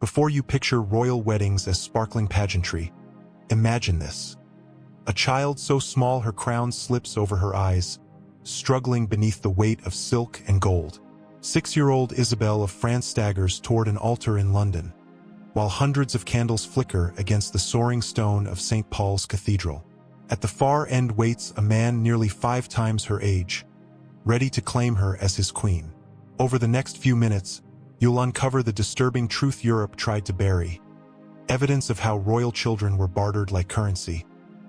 Before you picture royal weddings as sparkling pageantry, imagine this. A child so small her crown slips over her eyes, struggling beneath the weight of silk and gold. 6-year-old Isabelle of France staggers toward an altar in London, while hundreds of candles flicker against the soaring stone of St. Paul's Cathedral. At the far end waits a man nearly 5 times her age, ready to claim her as his queen. Over the next few minutes, you'll uncover the disturbing truth Europe tried to bury, evidence of how royal children were bartered like currency,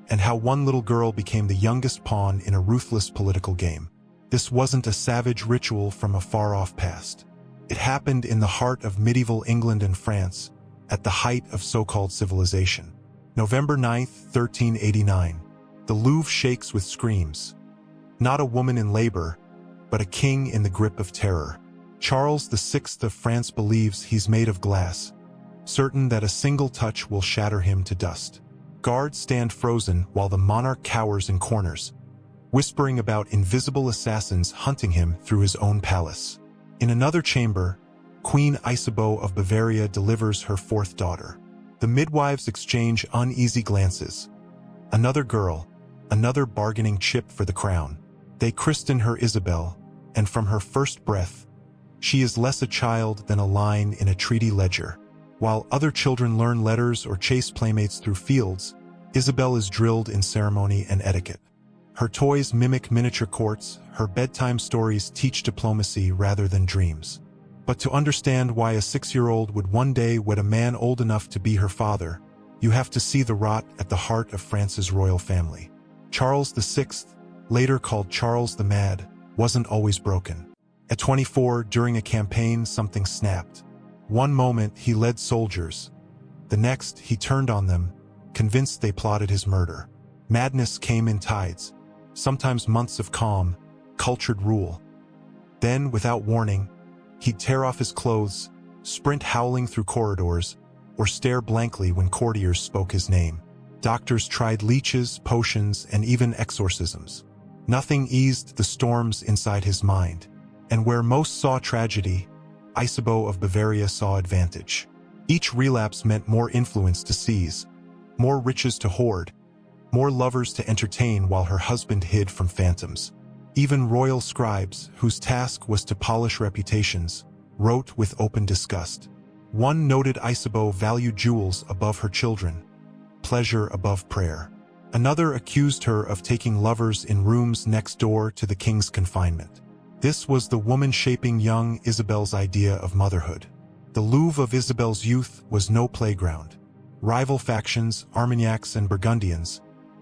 and how one little girl became the youngest pawn in a ruthless political game. This wasn't a savage ritual from a far-off past. It happened in the heart of medieval England and France, at the height of so-called civilization. November 9, 1389. The Louvre shakes with screams. Not a woman in labor, but a king in the grip of terror. Charles VI of France believes he's made of glass, certain that a single touch will shatter him to dust. Guards stand frozen while the monarch cowers in corners, whispering about invisible assassins hunting him through his own palace. In another chamber, Queen Isabeau of Bavaria delivers her 4th daughter. The midwives exchange uneasy glances. Another girl, another bargaining chip for the crown. They christen her Isabelle, and from her first breath, she is less a child than a line in a treaty ledger. While other children learn letters or chase playmates through fields, Isabelle is drilled in ceremony and etiquette. Her toys mimic miniature courts, her bedtime stories teach diplomacy rather than dreams. But to understand why a 6-year-old would one day wed a man old enough to be her father, you have to see the rot at the heart of France's royal family. Charles VI, later called Charles the Mad, wasn't always broken. At 24, during a campaign, something snapped. One moment, he led soldiers. The next, he turned on them, convinced they plotted his murder. Madness came in tides, sometimes months of calm, cultured rule. Then, without warning, he'd tear off his clothes, sprint howling through corridors, or stare blankly when courtiers spoke his name. Doctors tried leeches, potions, and even exorcisms. Nothing eased the storms inside his mind. And where most saw tragedy, Isabeau of Bavaria saw advantage. Each relapse meant more influence to seize, more riches to hoard, more lovers to entertain while her husband hid from phantoms. Even royal scribes, whose task was to polish reputations, wrote with open disgust. One noted Isabeau valued jewels above her children, pleasure above prayer. Another accused her of taking lovers in rooms next door to the king's confinement. This was the woman shaping young Isabelle's idea of motherhood. The Louvre of Isabelle's youth was no playground. Rival factions, Armagnacs and Burgundians,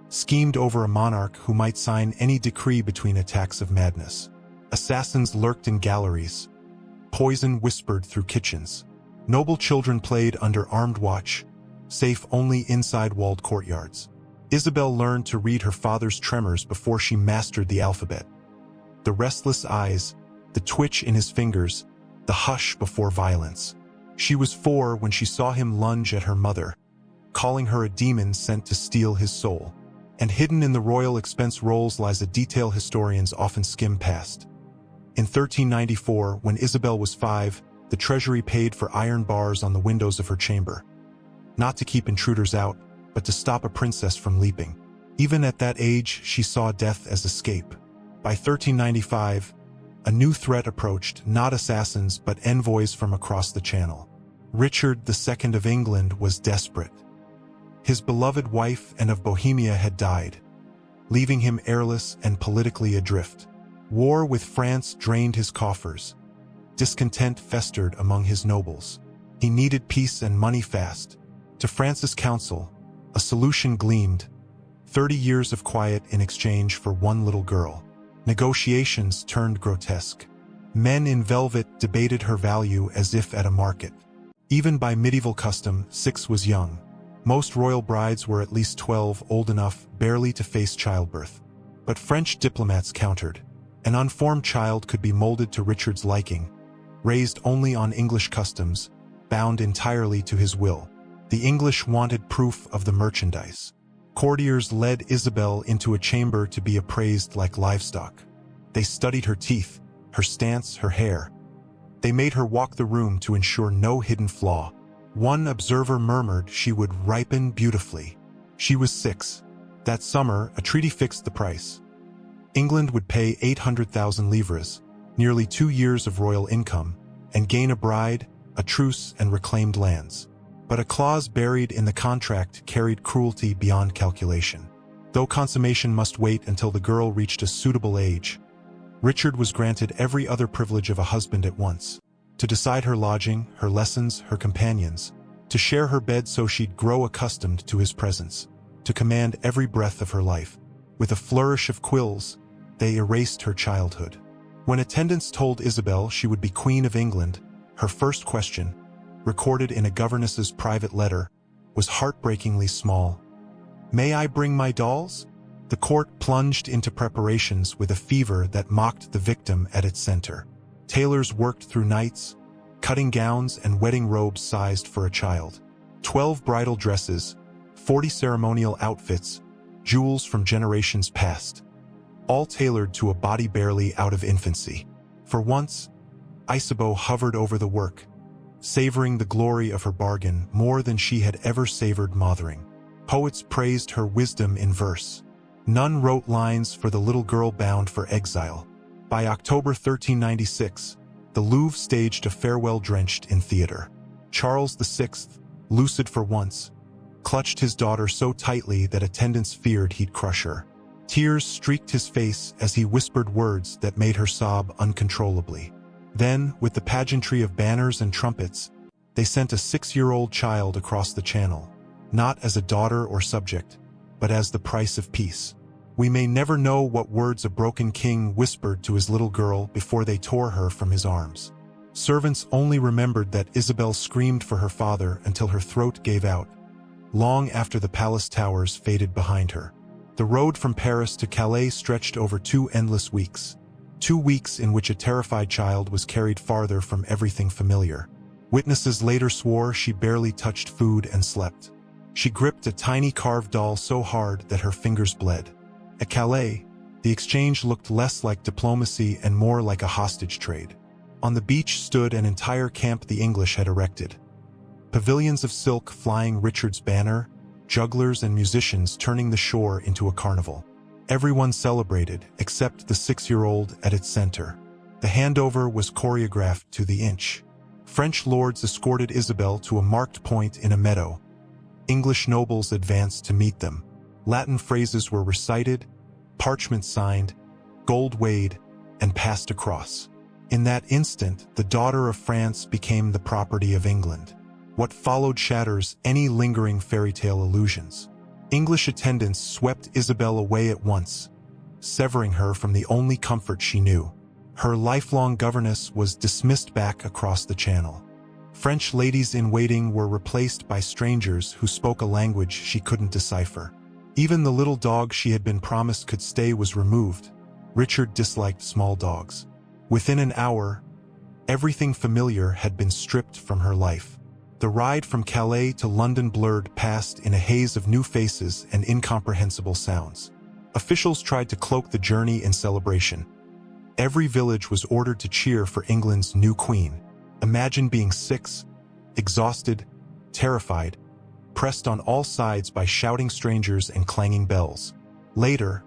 schemed over a monarch who might sign any decree between attacks of madness. Assassins lurked in galleries. Poison whispered through kitchens. Noble children played under armed watch, safe only inside walled courtyards. Isabelle learned to read her father's tremors before she mastered the alphabet. The restless eyes, the twitch in his fingers, the hush before violence. She was 4 when she saw him lunge at her mother, calling her a demon sent to steal his soul. And hidden in the royal expense rolls lies a detail historians often skim past. In 1394, when Isabelle was 5, the treasury paid for iron bars on the windows of her chamber. Not to keep intruders out, but to stop a princess from leaping. Even at that age, she saw death as escape. By 1395, a new threat approached, not assassins but envoys from across the Channel. Richard II of England was desperate. His beloved wife and of Bohemia had died, leaving him heirless and politically adrift. War with France drained his coffers. Discontent festered among his nobles. He needed peace and money fast. To France's council, a solution gleamed: 30 years of quiet in exchange for one little girl. Negotiations turned grotesque. Men in velvet debated her value as if at a market. Even by medieval custom, 6 was young. Most royal brides were at least 12, old enough barely to face childbirth. But French diplomats countered. An unformed child could be molded to Richard's liking, raised only on English customs, bound entirely to his will. The English wanted proof of the merchandise. Courtiers led Isabelle into a chamber to be appraised like livestock. They studied her teeth, her stance, her hair. They made her walk the room to ensure no hidden flaw. One observer murmured she would ripen beautifully. She was 6. That summer, a treaty fixed the price. England would pay 800,000 livres, nearly 2 years of royal income, and gain a bride, a truce, and reclaimed lands. But a clause buried in the contract carried cruelty beyond calculation. Though consummation must wait until the girl reached a suitable age, Richard was granted every other privilege of a husband at once. To decide her lodging, her lessons, her companions, to share her bed so she'd grow accustomed to his presence, to command every breath of her life. With a flourish of quills, they erased her childhood. When attendants told Isabelle she would be Queen of England, her first question, recorded in a governess's private letter, was heartbreakingly small. "May I bring my dolls?" The court plunged into preparations with a fever that mocked the victim at its center. Tailors worked through nights, cutting gowns and wedding robes sized for a child. 12 bridal dresses, 40 ceremonial outfits, jewels from generations past, all tailored to a body barely out of infancy. For once, Isabeau hovered over the work, savoring the glory of her bargain more than she had ever savored mothering. Poets praised her wisdom in verse. None wrote lines for the little girl bound for exile. By October 1396, the Louvre staged a farewell drenched in theater. Charles VI, lucid for once, clutched his daughter so tightly that attendants feared he'd crush her. Tears streaked his face as he whispered words that made her sob uncontrollably. Then, with the pageantry of banners and trumpets, they sent a 6-year-old child across the channel, not as a daughter or subject, but as the price of peace. We may never know what words a broken king whispered to his little girl before they tore her from his arms. Servants only remembered that Isabelle screamed for her father until her throat gave out, long after the palace towers faded behind her. The road from Paris to Calais stretched over 2 endless weeks. 2 weeks in which a terrified child was carried farther from everything familiar. Witnesses later swore she barely touched food and slept. She gripped a tiny carved doll so hard that her fingers bled. At Calais, the exchange looked less like diplomacy and more like a hostage trade. On the beach stood an entire camp the English had erected. Pavilions of silk flying Richard's banner, jugglers and musicians turning the shore into a carnival. Everyone celebrated, except the 6-year-old at its center. The handover was choreographed to the inch. French lords escorted Isabelle to a marked point in a meadow. English nobles advanced to meet them. Latin phrases were recited, parchment signed, gold weighed, and passed across. In that instant, the daughter of France became the property of England. What followed shatters any lingering fairy tale illusions. English attendants swept Isabelle away at once, severing her from the only comfort she knew. Her lifelong governess was dismissed back across the channel. French ladies-in-waiting were replaced by strangers who spoke a language she couldn't decipher. Even the little dog she had been promised could stay was removed. Richard disliked small dogs. Within an hour, everything familiar had been stripped from her life. The ride from Calais to London blurred past in a haze of new faces and incomprehensible sounds. Officials tried to cloak the journey in celebration. Every village was ordered to cheer for England's new queen. Imagine being 6, exhausted, terrified, pressed on all sides by shouting strangers and clanging bells. Later,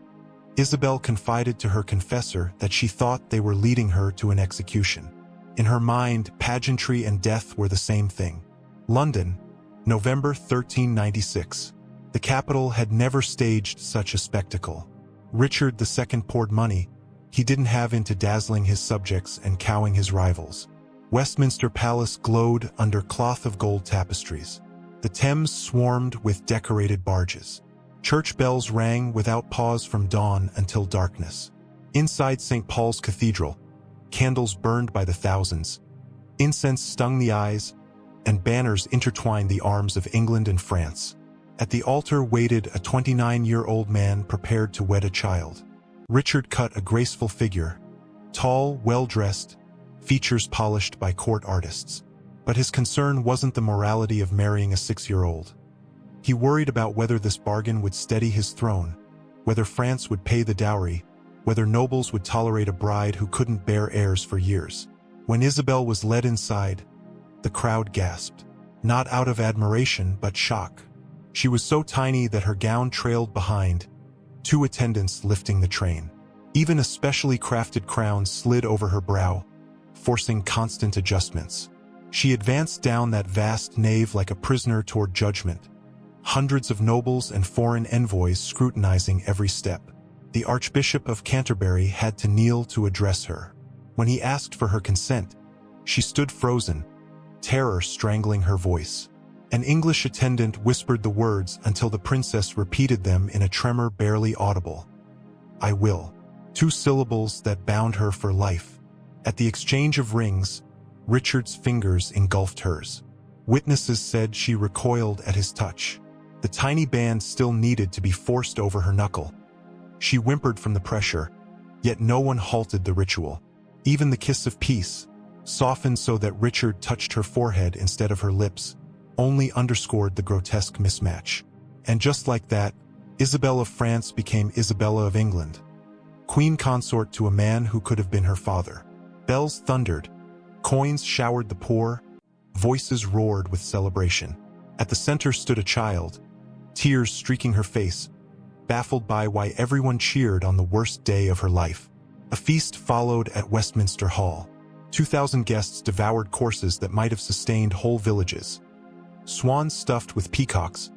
Isabelle confided to her confessor that she thought they were leading her to an execution. In her mind, pageantry and death were the same thing. London, November 1396. The capital had never staged such a spectacle. Richard II poured money he didn't have into dazzling his subjects and cowing his rivals. Westminster Palace glowed under cloth of gold tapestries. The Thames swarmed with decorated barges. Church bells rang without pause from dawn until darkness. Inside St. Paul's Cathedral, candles burned by the thousands, incense stung the eyes, and banners intertwined the arms of England and France. At the altar waited a 29-year-old man prepared to wed a child. Richard cut a graceful figure, tall, well-dressed, features polished by court artists. But his concern wasn't the morality of marrying a 6-year-old. He worried about whether this bargain would steady his throne, whether France would pay the dowry, whether nobles would tolerate a bride who couldn't bear heirs for years. When Isabelle was led inside, the crowd gasped. not out of admiration but shock. She was so tiny that her gown trailed behind, two attendants lifting the train. Even a specially crafted crown slid over her brow, forcing constant adjustments. She advanced down that vast nave like a prisoner toward judgment, hundreds of nobles and foreign envoys scrutinizing every step. The Archbishop of Canterbury had to kneel to address her. When he asked for her consent, she stood frozen, terror strangling her voice. An English attendant whispered the words until the princess repeated them in a tremor barely audible. "I will." 2 syllables that bound her for life. At the exchange of rings, Richard's fingers engulfed hers. Witnesses said she recoiled at his touch. The tiny band still needed to be forced over her knuckle. She whimpered from the pressure, yet no one halted the ritual. Even the kiss of peace, softened so that Richard touched her forehead instead of her lips, only underscored the grotesque mismatch. And just like that, Isabelle of France became Isabella of England, queen consort to a man who could have been her father. Bells thundered, coins showered the poor, voices roared with celebration. At the center stood a child, tears streaking her face, baffled by why everyone cheered on the worst day of her life. A feast followed at Westminster Hall. 2,000 guests devoured courses that might have sustained whole villages. Swans stuffed with peacocks,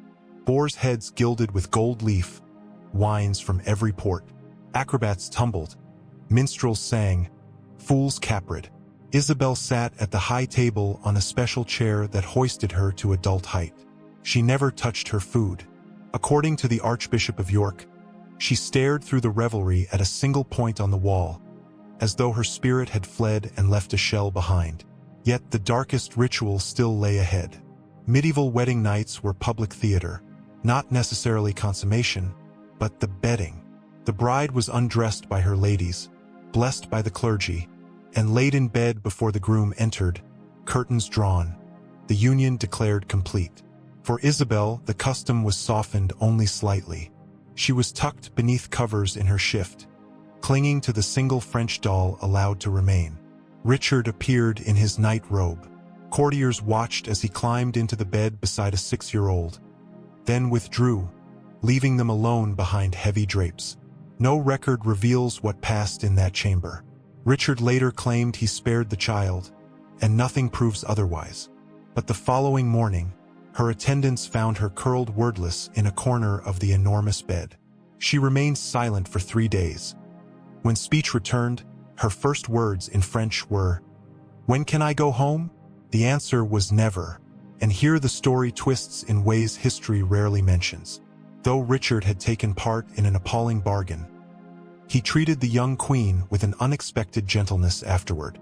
boars' heads gilded with gold leaf, wines from every port. Acrobats tumbled, minstrels sang, fools capered. Isabelle sat at the high table on a special chair that hoisted her to adult height. She never touched her food. According to the Archbishop of York, she stared through the revelry at a single point on the wall, as though her spirit had fled and left a shell behind. Yet the darkest ritual still lay ahead. Medieval wedding nights were public theater, not necessarily consummation, but the bedding. The bride was undressed by her ladies, blessed by the clergy, and laid in bed before the groom entered, curtains drawn, the union declared complete. For Isabelle, the custom was softened only slightly. She was tucked beneath covers in her shift, clinging to the single French doll allowed to remain. Richard appeared in his night robe. Courtiers watched as he climbed into the bed beside a 6-year-old, then withdrew, leaving them alone behind heavy drapes. No record reveals what passed in that chamber. Richard later claimed he spared the child, and nothing proves otherwise. But the following morning, her attendants found her curled wordless in a corner of the enormous bed. She remained silent for 3 days. When speech returned, her first words in French were, "When can I go home?" The answer was never, and here the story twists in ways history rarely mentions. Though Richard had taken part in an appalling bargain, he treated the young queen with an unexpected gentleness afterward.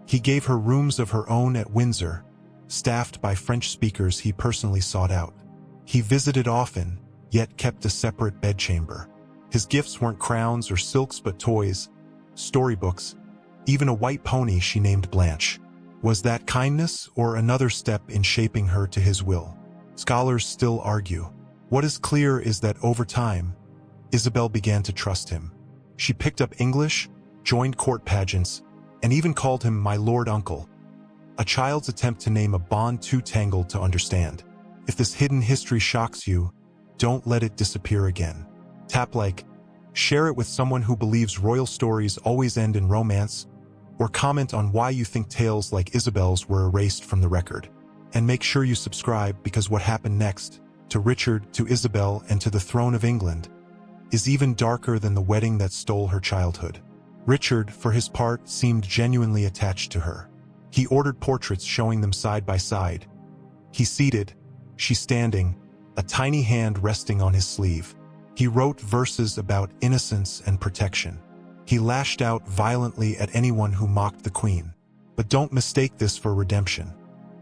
He gave her rooms of her own at Windsor, staffed by French speakers he personally sought out. He visited often, yet kept a separate bedchamber. His gifts weren't crowns or silks but toys, storybooks, even a white pony she named Blanche. Was that kindness or another step in shaping her to his will? Scholars still argue. What is clear is that over time, Isabelle began to trust him. She picked up English, joined court pageants, and even called him my lord uncle. A child's attempt to name a bond too tangled to understand. If this hidden history shocks you, don't let it disappear again. Tap like, share it with someone who believes royal stories always end in romance, or comment on why you think tales like Isabelle's were erased from the record. And make sure you subscribe because what happened next, to Richard, to Isabelle, and to the throne of England, is even darker than the wedding that stole her childhood. Richard, for his part, seemed genuinely attached to her. He ordered portraits showing them side by side. He seated, she standing, a tiny hand resting on his sleeve. He wrote verses about innocence and protection. He lashed out violently at anyone who mocked the queen. But don't mistake this for redemption.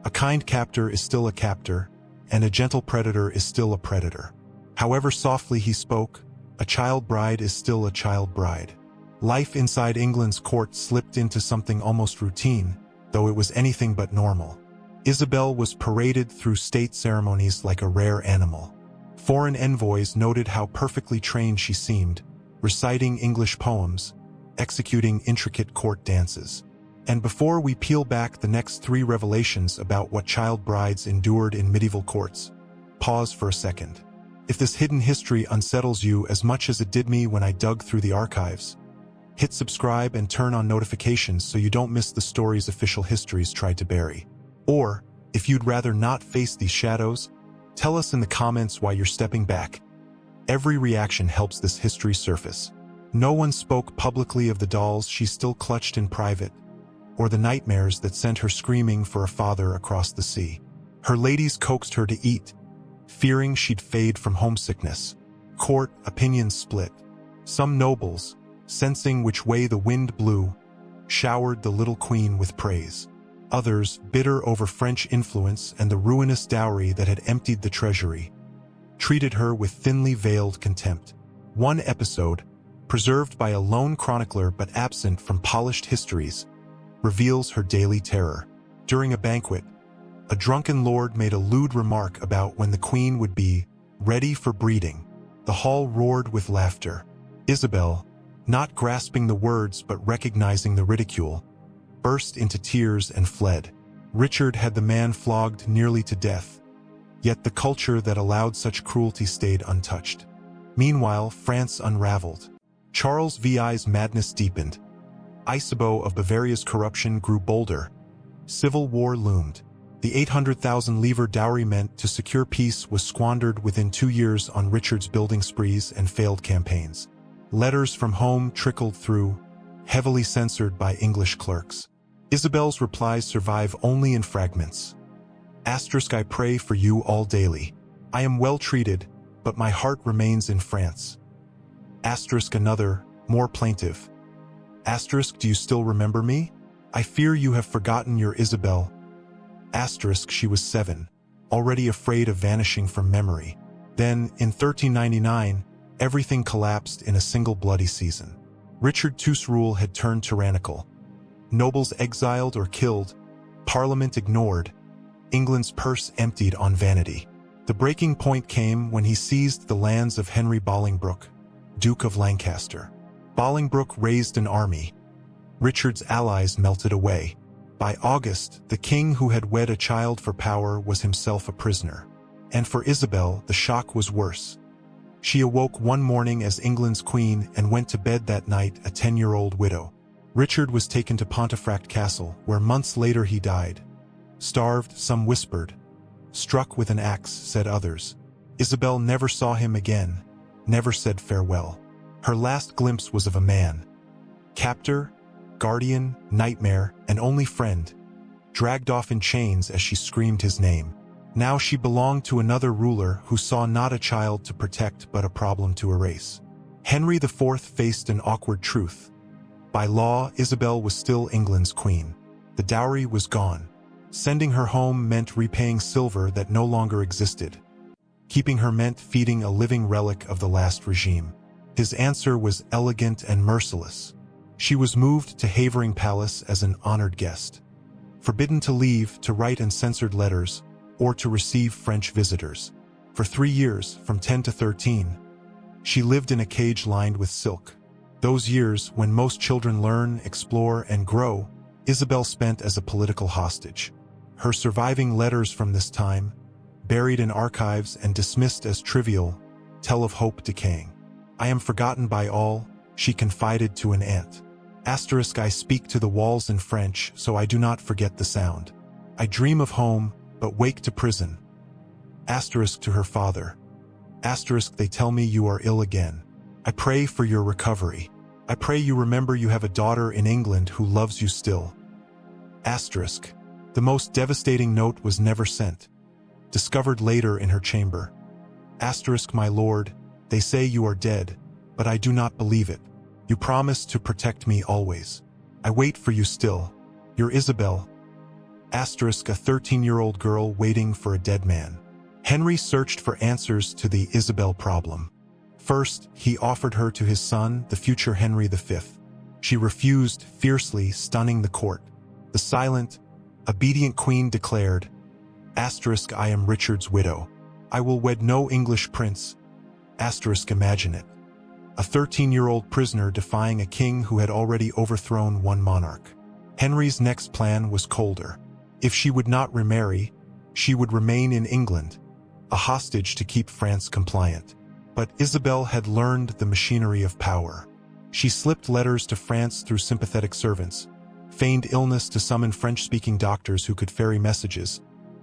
A kind captor is still a captor, and a gentle predator is still a predator. However softly he spoke, a child bride is still a child bride. Life inside England's court slipped into something almost routine, though it was anything but normal. Isabelle was paraded through state ceremonies like a rare animal. Foreign envoys noted how perfectly trained she seemed, reciting English poems, executing intricate court dances. And before we peel back the next 3 revelations about what child brides endured in medieval courts, pause for a second. If this hidden history unsettles you as much as it did me when I dug through the archives, hit subscribe and turn on notifications so you don't miss the stories official histories tried to bury. Or, if you'd rather not face these shadows, tell us in the comments why you're stepping back. Every reaction helps this history surface. No one spoke publicly of the dolls she still clutched in private, or the nightmares that sent her screaming for a father across the sea. Her ladies coaxed her to eat, fearing she'd fade from homesickness. Court opinions split. Some nobles, sensing which way the wind blew, showered the little queen with praise. Others, bitter over French influence and the ruinous dowry that had emptied the treasury, treated her with thinly veiled contempt. One episode, preserved by a lone chronicler but absent from polished histories, reveals her daily terror. During a banquet, a drunken lord made a lewd remark about when the queen would be ready for breeding. The hall roared with laughter. Isabelle, not grasping the words but recognizing the ridicule, burst into tears and fled. Richard had the man flogged nearly to death, yet the culture that allowed such cruelty stayed untouched. Meanwhile, France unraveled. Charles VI's madness deepened. Isabeau of Bavaria's corruption grew bolder. Civil war loomed. The 800,000 livre dowry meant to secure peace was squandered within 2 years on Richard's building sprees and failed campaigns. Letters from home trickled through, heavily censored by English clerks. Isabelle's replies survive only in fragments. I pray for you all daily. I am well treated, but my heart remains in France. Another, more plaintive. Do you still remember me? I fear you have forgotten your Isabelle. She was 7, already afraid of vanishing from memory. Then, in 1399, everything collapsed in a single bloody season. Richard II's rule had turned tyrannical. Nobles exiled or killed, Parliament ignored, England's purse emptied on vanity. The breaking point came when he seized the lands of Henry Bolingbroke, Duke of Lancaster. Bolingbroke raised an army. Richard's allies melted away. By August, the king who had wed a child for power was himself a prisoner. And for Isabelle, the shock was worse. She awoke one morning as England's queen and went to bed that night a 10-year-old widow. Richard was taken to Pontefract Castle, where months later he died. Starved, some whispered. Struck with an axe, said others. Isabelle never saw him again, never said farewell. Her last glimpse was of a man. Captor, guardian, nightmare, and only friend, dragged off in chains as she screamed his name. Now she belonged to another ruler who saw not a child to protect but a problem to erase. Henry IV faced an awkward truth. By law, Isabelle was still England's queen. The dowry was gone. Sending her home meant repaying silver that no longer existed. Keeping her meant feeding a living relic of the last regime. His answer was elegant and merciless. She was moved to Havering Palace as an honored guest. Forbidden to leave, to write uncensored letters, or to receive French visitors. For 3 years, from 10 to 13, she lived in a cage lined with silk. Those years, when most children learn, explore, and grow, Isabelle spent as a political hostage. Her surviving letters from this time, buried in archives and dismissed as trivial, tell of hope decaying. I am forgotten by all, she confided to an aunt. I speak to the walls in French, so I do not forget the sound. I dream of home, but wake to prison. To her father. They tell me you are ill again. I pray for your recovery. I pray you remember you have a daughter in England who loves you still. The most devastating note was never sent. Discovered later in her chamber. My lord, they say you are dead, but I do not believe it. You promised to protect me always. I wait for you still. Your Isabelle. A 13-year-old girl waiting for a dead man. Henry searched for answers to the Isabelle problem. First, he offered her to his son, the future Henry V. She refused, fiercely stunning the court. The silent, obedient queen declared, I am Richard's widow. I will wed no English prince. Imagine it. A 13-year-old prisoner defying a king who had already overthrown one monarch. Henry's next plan was colder. If she would not remarry, she would remain in England, a hostage to keep France compliant. But Isabelle had learned the machinery of power. She slipped letters to France through sympathetic servants, feigned illness to summon French-speaking doctors who could ferry messages,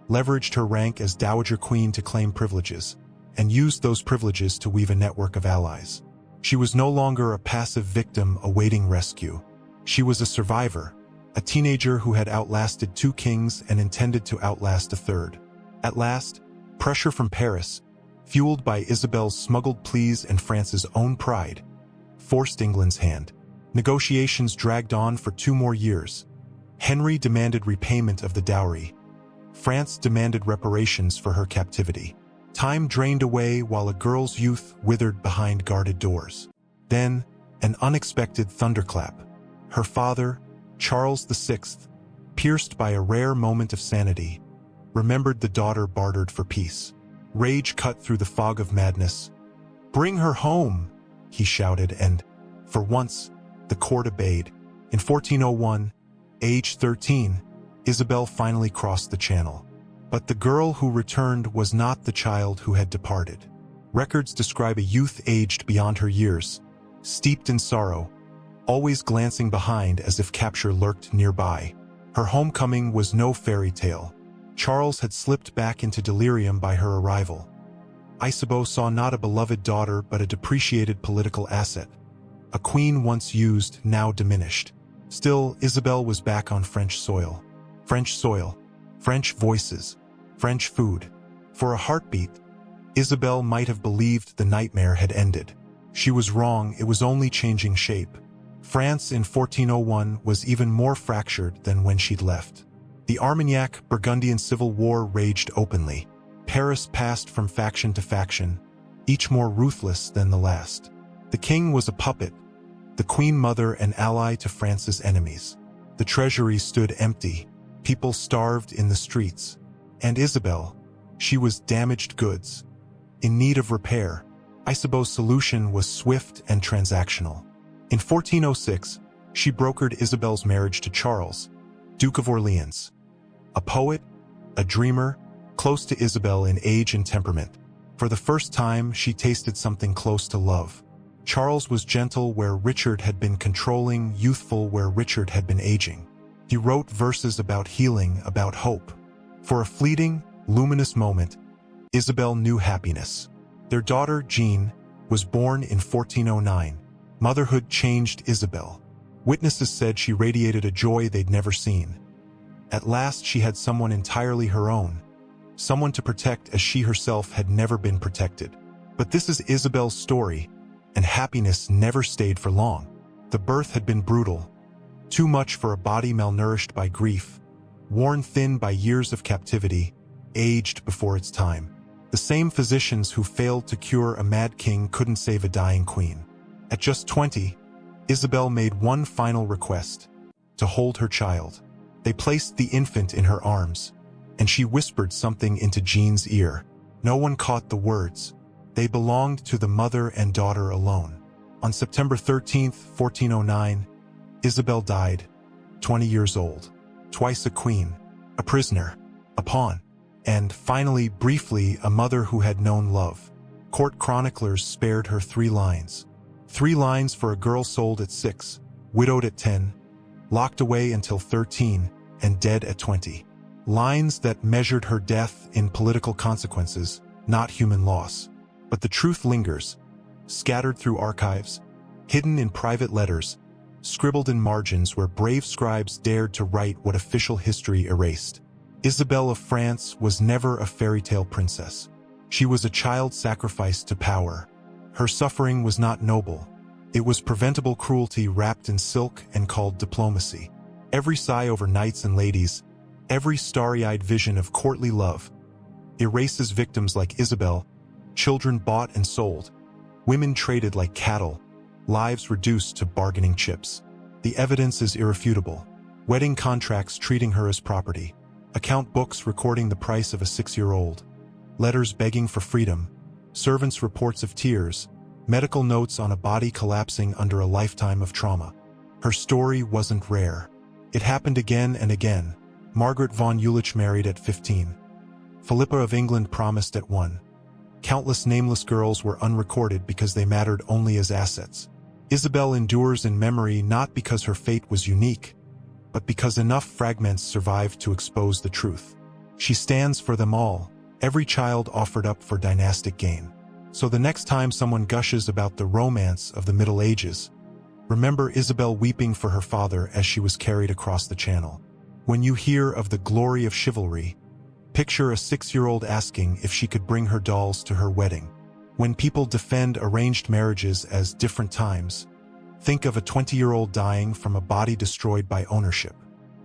leveraged her rank as Dowager Queen to claim privileges, and used those privileges to weave a network of allies. She was no longer a passive victim awaiting rescue. She was a survivor, a teenager who had outlasted 2 kings and intended to outlast a third. At last, pressure from Paris, fueled by Isabelle's smuggled pleas and France's own pride, forced England's hand. Negotiations dragged on for 2 more years. Henry demanded repayment of the dowry. France demanded reparations for her captivity. Time drained away while a girl's youth withered behind guarded doors. Then, an unexpected thunderclap. Her father, Charles VI, pierced by a rare moment of sanity, remembered the daughter bartered for peace. Rage cut through the fog of madness. "Bring her home!" he shouted, and, for once, the court obeyed. In 1401, age 13, Isabelle finally crossed the channel. But the girl who returned was not the child who had departed. Records describe a youth aged beyond her years, steeped in sorrow, always glancing behind as if capture lurked nearby. Her homecoming was no fairy tale. Charles had slipped back into delirium by her arrival. Isabeau saw not a beloved daughter but a depreciated political asset. A queen once used, now diminished. Still, Isabelle was back on French soil. French soil, French voices, French food. For a heartbeat, Isabelle might have believed the nightmare had ended. She was wrong, it was only changing shape. France in 1401 was even more fractured than when she'd left. The Armagnac-Burgundian Civil War raged openly. Paris passed from faction to faction, each more ruthless than the last. The king was a puppet, the queen mother an ally to France's enemies. The treasury stood empty, people starved in the streets. And Isabelle, she was damaged goods, in need of repair. Isabeau's solution was swift and transactional. In 1406, she brokered Isabelle's marriage to Charles, Duke of Orleans. A poet, a dreamer, close to Isabelle in age and temperament. For the first time, she tasted something close to love. Charles was gentle where Richard had been controlling, youthful where Richard had been aging. He wrote verses about healing, about hope. For a fleeting, luminous moment, Isabelle knew happiness. Their daughter, Jean, was born in 1409. Motherhood changed Isabelle. Witnesses said she radiated a joy they'd never seen. At last she had someone entirely her own, someone to protect as she herself had never been protected. But this is Isabelle's story, and happiness never stayed for long. The birth had been brutal, too much for a body malnourished by grief, worn thin by years of captivity, aged before its time. The same physicians who failed to cure a mad king couldn't save a dying queen. At just 20, Isabelle made one final request: to hold her child. They placed the infant in her arms, and she whispered something into Jean's ear. No one caught the words. They belonged to the mother and daughter alone. On September 13, 1409, Isabelle died, 20 years old. Twice a queen, a prisoner, a pawn, and finally, briefly, a mother who had known love. Court chroniclers spared her 3 lines. 3 lines for a girl sold at 6, widowed at 10, locked away until 13, and dead at 20. Lines that measured her death in political consequences, not human loss. But the truth lingers, scattered through archives, hidden in private letters, scribbled in margins where brave scribes dared to write what official history erased. Isabelle of France was never a fairy tale princess. She was a child sacrificed to power. Her suffering was not noble. It was preventable cruelty wrapped in silk and called diplomacy. Every sigh over knights and ladies, every starry-eyed vision of courtly love, erases victims like Isabelle, children bought and sold, women traded like cattle, lives reduced to bargaining chips. The evidence is irrefutable. Wedding contracts treating her as property, account books recording the price of a 6-year-old, letters begging for freedom, servants' reports of tears, medical notes on a body collapsing under a lifetime of trauma. Her story wasn't rare. It happened again and again. Margaret von Jülich married at 15. Philippa of England promised at 1. Countless nameless girls were unrecorded because they mattered only as assets. Isabelle endures in memory not because her fate was unique, but because enough fragments survived to expose the truth. She stands for them all, every child offered up for dynastic gain. So the next time someone gushes about the romance of the Middle Ages, remember Isabelle weeping for her father as she was carried across the channel. When you hear of the glory of chivalry, picture a 6-year-old asking if she could bring her dolls to her wedding. When people defend arranged marriages as different times, think of a 20-year-old dying from a body destroyed by ownership.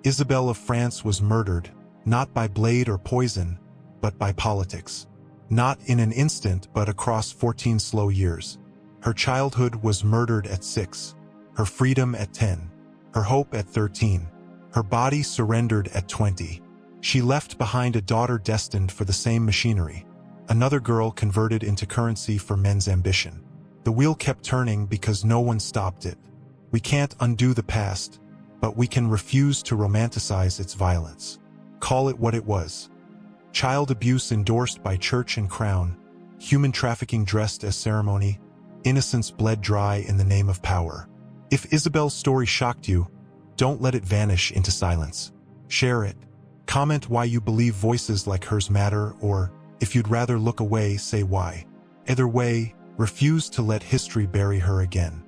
Isabelle of France was murdered, not by blade or poison, but by politics. Not in an instant, but across 14 slow years. Her childhood was murdered at 6, her freedom at 10, her hope at 13, her body surrendered at 20. She left behind a daughter destined for the same machinery, another girl converted into currency for men's ambition. The wheel kept turning because no one stopped it. We can't undo the past, but we can refuse to romanticize its violence. Call it what it was. Child abuse endorsed by church and crown, human trafficking dressed as ceremony, innocence bled dry in the name of power. If Isabelle's story shocked you, don't let it vanish into silence. Share it. Comment why you believe voices like hers matter, or, if you'd rather look away, say why. Either way, refuse to let history bury her again.